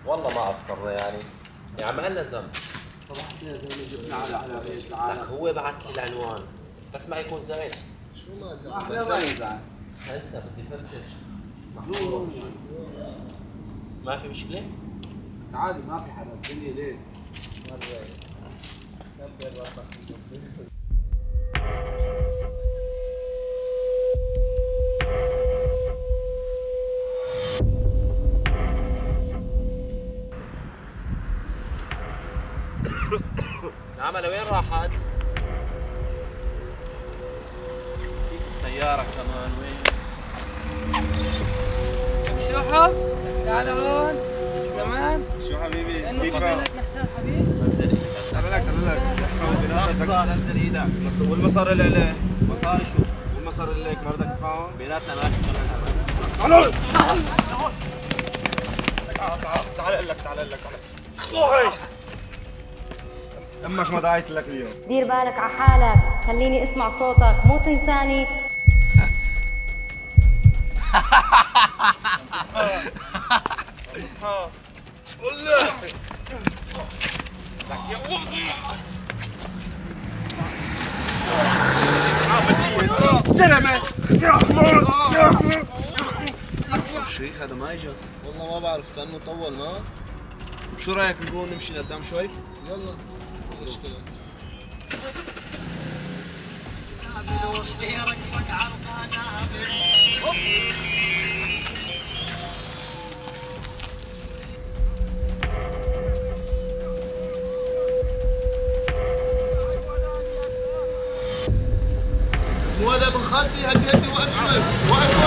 والله ما قصرنا يعني ما لنا ذنب. صبحت يا زلمه جبنا على بيت العالم. لك هو بعت لي العنوان بس ما يكون زعل. شو ما زعل؟ احنا ما يزعل. هسه بدي فتش. محظوظ. ما في مشكلة؟ عادي ما في حدا الدنيا ليل. نعم لوين راحت؟ في الطيارة كمان وين؟ شوحو تعال هون زمان شو حبيبي؟ انه كيفك؟ قبيلتنا حساب حبيب نزل ايدك. تعال لك لحظة نزل ايدك. والمصاري اللي عليه مصاري شو؟ والمصاري اللي هيك ما بدك تدفعهم؟ بيناتنا ماشي تعال اقول لك تعال خوي امك ما دعيت لك اليوم. دير بالك على حالك، خليني اسمع صوتك مو تنساني. زلمه شيخ هذا ما اجى. والله ما بعرف كانه طول ما. شو رايك نقول نمشي لقدام شوي؟ يلا مشكله. مو هذا ابن خالتي هدي وقف شوي وقف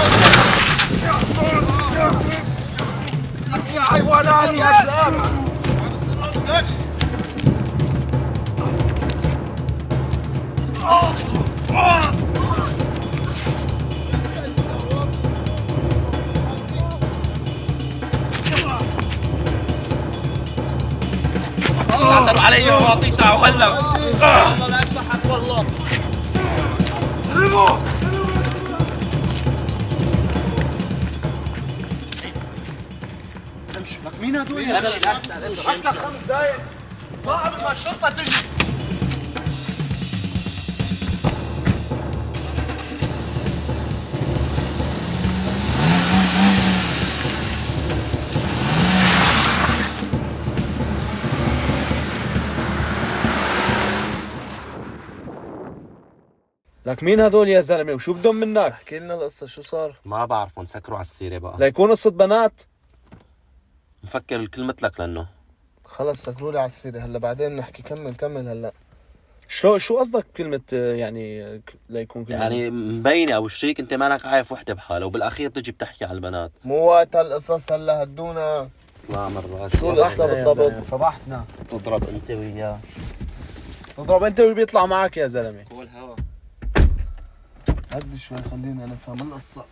يا حيوانات يا كلاب. تعتروا علي واعطيتها وهلا. والله لا تضحك والله. امشي لك مين هدول؟ امشي حتى 5 دقايق ما قبل ما الشرطه تجي. لك مين هدول يا زلمه وشو بدهم منك؟ احكي لنا القصه شو صار؟ ما بعرف نسكروا على السيرة بقى. ليكون قصة بنات؟ مفكر الكل مثلك لانه خلص سكروا لي على السيره هلا بعدين نحكي. كمل هلا. شو قصدك بكلمة يعني ليكون كلمة؟ يعني مبينة ابو الشريك انت مالك عارف وحدة بحالها وبالاخير بتجي بتحكي على البنات. مو وقت هالقصص هلا هدونا. ما من راسي. شو القصه بالضبط؟ فضحتنا. تضرب انت وياه. تضرب انت وبيطلع معك يا زلمة. كول هوا. هدي شوي خلينا نفهم القصه.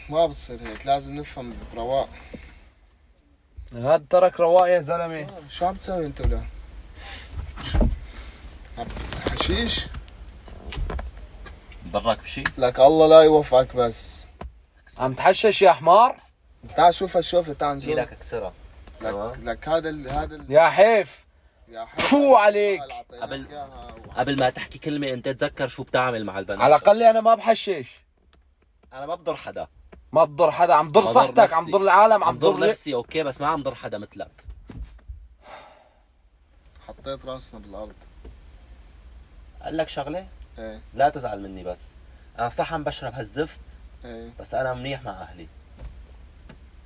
ما بصير هيك، لازم نفهم برواق. هاد ترك رواق يا زلمة. شو عم تسوي انت ولا؟ حشيش؟ ضرك بشي؟ لك الله لا يوفقك بس. عم تحشش يا حمار؟ تعال شوف هالشوفة تعال نشوف. لك اكسرها. لك هذا يا حيف. يا حيف. فو عليك. قبل ما تحكي كلمة انت تذكر شو بتعمل مع البنات. على الأقل أنا ما بحشش. انا ما بضر حدا. ما تضر حدا، عم تضر بضر صحتك، عم نفسي. تضر العالم، عم ضر نفسي اوكي، بس ما عم ضر حدا مثلك. حطيت راسنا بالارض. قال لك شغله؟ ايه لا تزعل مني، بس انا صح عم بشرب هالزفت، ايه بس انا منيح مع اهلي.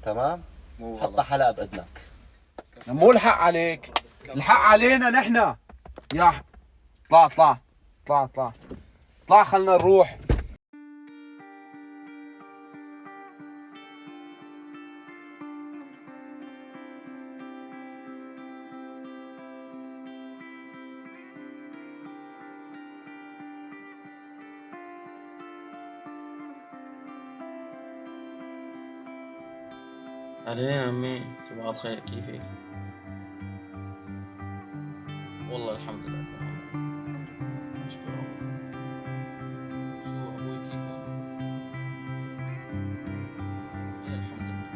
تمام؟ مو حط غلط. حلقه باذنك. مو الحق عليك، الحق علينا نحن. يا اطلع اطلع اطلع اطلع اطلع، خلنا نروح. أهلين عمي، صباح الخير، كيفك؟ والله الحمد لله تمام، نشكر الله. شو أبوي كيفه؟ إيه الحمد لله.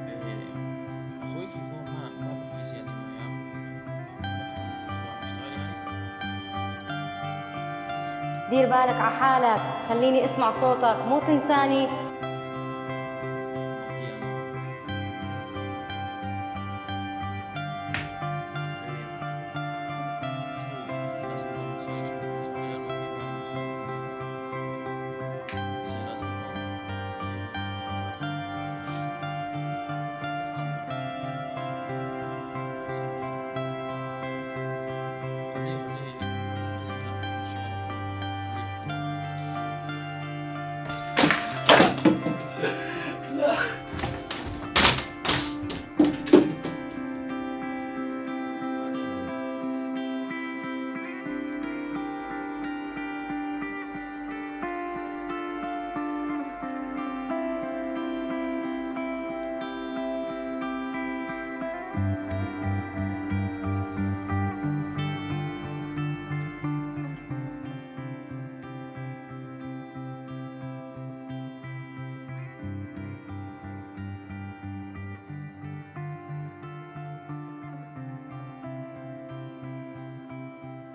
إيه أخوي كيفه؟ ما بحكي زيادة معي. شو عم يشتغل يعني؟ دير بالك على حالك، خليني اسمع صوتك، مو تنساني.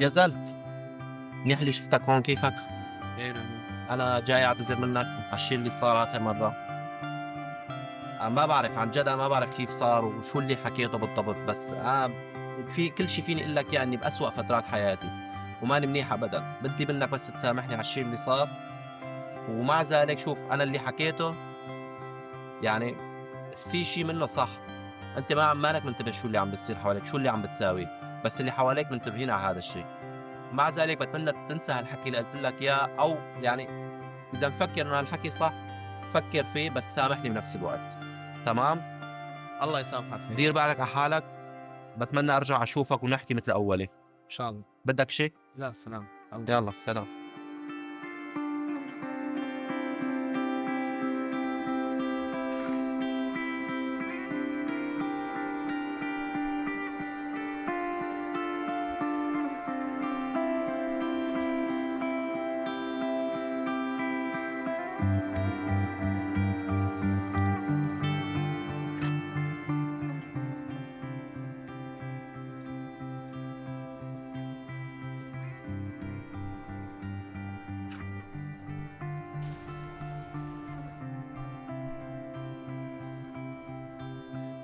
يا زلت، منيح اللي شفتك هون. كيفك؟ خير. أنا جاي أعتذر منك على الشيء اللي صار آخر مرة. أنا ما بعرف عن جد، أنا ما بعرف كيف صار وشو اللي حكيته بالضبط، بس أنا في كل شيء فيني أقول لك يعني بأسوأ فترات حياتي وماني منيح أبدا. بدي منك بس تسامحني على الشيء اللي صار. ومع ذلك شوف، أنا اللي حكيته يعني في شيء منه صح. أنت مالك منتبه شو اللي عم بيصير حواليك، شو اللي عم بتساوي، بس اللي حواليك منتبهين على هذا الشيء. مع ذلك بتمنى تنسى هالحكي اللي قلت لك اياه، او يعني اذا مفكر انه هالحكي صح فكر فيه، بس سامحني بنفس الوقت. تمام؟ الله يسامحك. دير بالك على حالك. بتمنى ارجع اشوفك ونحكي مثل اولي. إن شاء الله. بدك شيء؟ لا سلام. يلا سلام.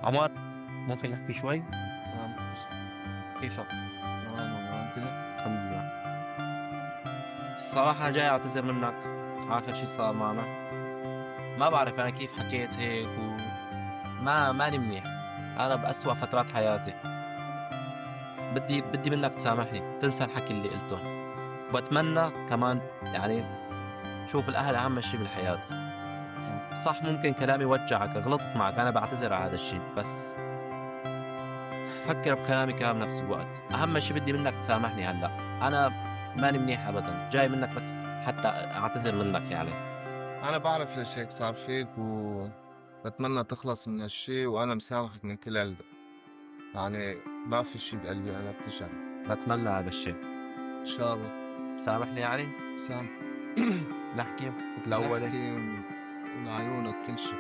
عمر، ممكن نحكي شوي؟ تمام. كيفك؟ تمام والله. انت؟ الحمد لله. الصراحة جاي اعتذر منك آخر شي صار معنا. ما بعرف أنا كيف حكيت هيك ماني منيح. أنا بأسوأ فترات حياتي. بدي منك تسامحني، تنسى الحكي اللي قلته. وبتمنى كمان يعني شوف، الأهل أهم شي بالحياة. صح ممكن كلامي وجعك، غلطت معك، أنا بعتذر على هذا الشيء، بس فكر بكلامي كمان بنفس الوقت. أهم شيء بدي منك تسامحني هلأ. أنا ماني منيح أبدا، جاي منك بس حتى أعتذر منك يعني. أنا بعرف ليش هيك صار فيك وبتمنى تخلص من هالشي، وأنا مسامحك من كل قلبي. يعني ما في شي بقلبي أنا بتجعل. بتمنى هذا الشيء. إن شاء الله. سامحني يعني؟ سامح. نحكي مثل أولي. نحكي من عيونك كل شي.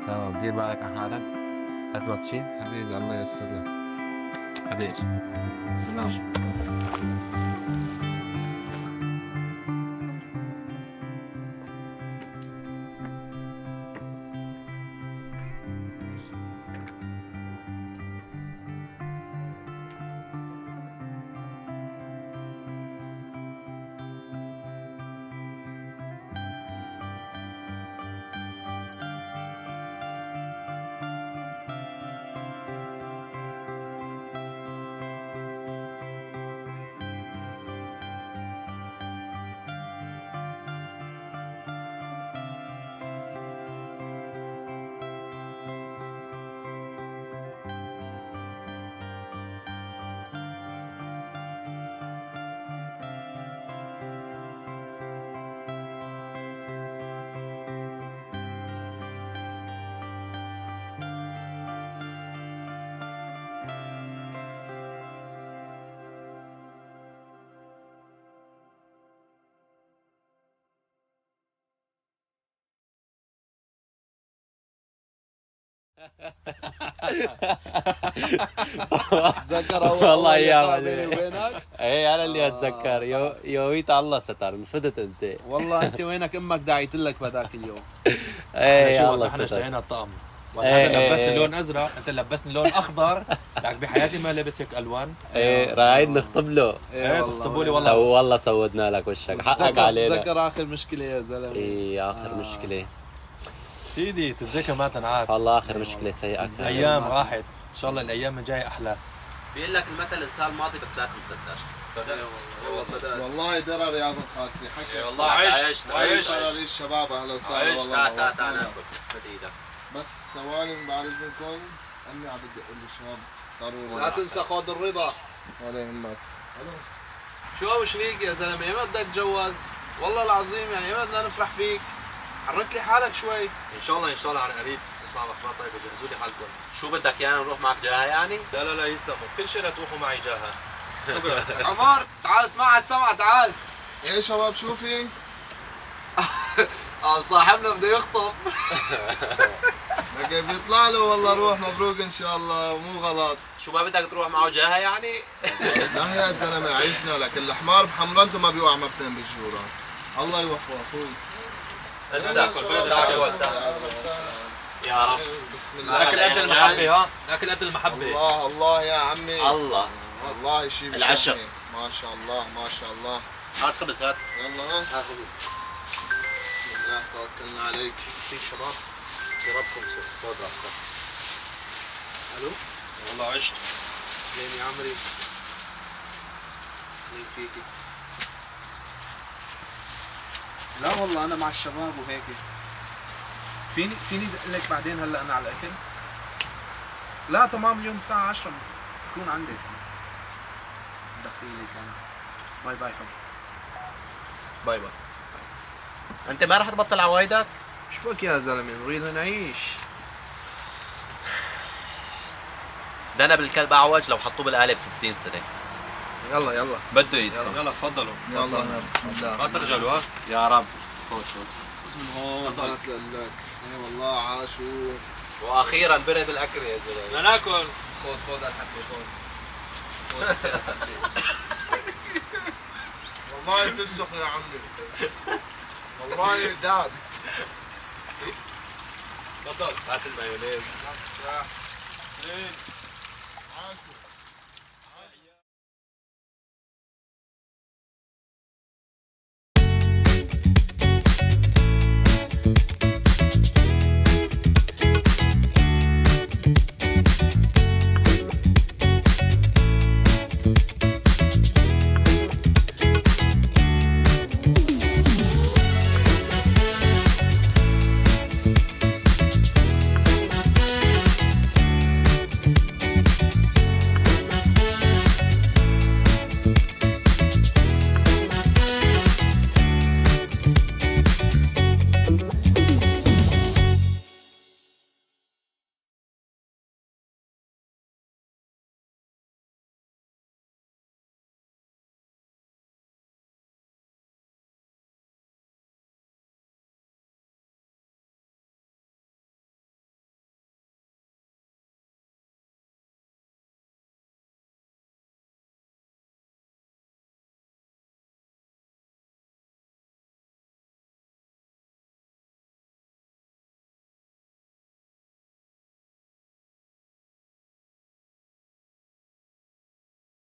تمام. دير بالك على حالك. أزمك شي؟ حبيبي الله ييسر لك. حبيبي. سلام. تذكر والله ايام لقاء بيني عليك. وبينك. ايه انا اللي اتذكر يوميت الله ستر انفدت انت. والله انت وينك امك داعيت لك بهذاك اليوم. ايه الله احنا ستر. اشترينا الطقم. إيه، وانا إيه، لبسني إيه. لون ازرق، انت لبسني لون اخضر. لك بحياتي ما لبس هيك الوان. ايه رايد نخطب له. ايه تخطبوا لي والله. والله سودنا لك وشك حقك علينا. تذكر اخر مشكله يا زلمه. ايه اخر مشكله. سيدي تتذكر ما تنعاد. والله اخر مشكله سيئه كثير. ايام راحت، ان شاء الله الايام الجايه احلى. بيقول لك المثل انسى الماضي بس لا تنسى الدرس. صدقت والله صدقت. والله درر يا ابن خالتي حكي والله عشت ترى لي الشباب اهلا وسهلا والله تعال ناكل مد ايدك. بس ثواني بعد اذنكم امي عم بدق لي شباب ضروري لا تنسى خود الرضا. ولا يهمك. شو مش فيك يا زلمه؟ ايمتى بدك تتجوز؟ والله العظيم يعني ايمتى بدنا نفرح فيك؟ حرك لي حالك شوي. ان شاء الله عن قريب تسمع اخبار طيبه. جهزوا لي حالكم. شو بدك يعني نروح معك جاها يعني؟ لا يسلموا، كل شيء تروحوا معي جاها. شكرا. عمر تعال اسمع على السمع تعال. ايه شباب شو في؟ صاحبنا بده يخطب. لقى بيطلع له والله روح مبروك ان شاء الله مو غلط. شو ما بدك تروح معه جاها يعني؟ لا يا زلمه عيفنا لك الحمار بحمرنته ما بيوقع مرتين بالجوره. الله يوفقه اخوي. انسى كل يا رب. بسم الله. اكل قد المحبه ها؟ اكل قد المحبه. الله الله يا عمي. الله والله شيء العشق. بشهي. ما شاء الله ما شاء الله. هات خبز هات. يلا ها. بسم الله توكلنا عليك. شيك شباب جربكم سوق خذ راحتك. الو والله عشت. زين يا عمري. مين فيكي؟ لا والله انا مع الشباب وهيك. فيني اقول لك بعدين هلا انا على الاكل؟ لا تمام اليوم الساعة 10 بكون عندك. دخيلك انا. باي باي حب. باي باي. انت ما رح تبطل عوايدك؟ شو بك يا زلمه نريد نعيش. دنا بالكلب اعوج لو حطوه بالقالب 60 سنة. يلا بده يدخل. يلا تفضلوا. يلا بسم الله. ما ترجلوا ها. يا رب. فوت. بسم الله. تفضل. لك. ايه والله عاشوا. واخيرا برد الاكل يا زلمه. بدنا ناكل. خذ الحبه خذ. والله فسخ يا عمي. والله داد. تفضل. هات المايونيز.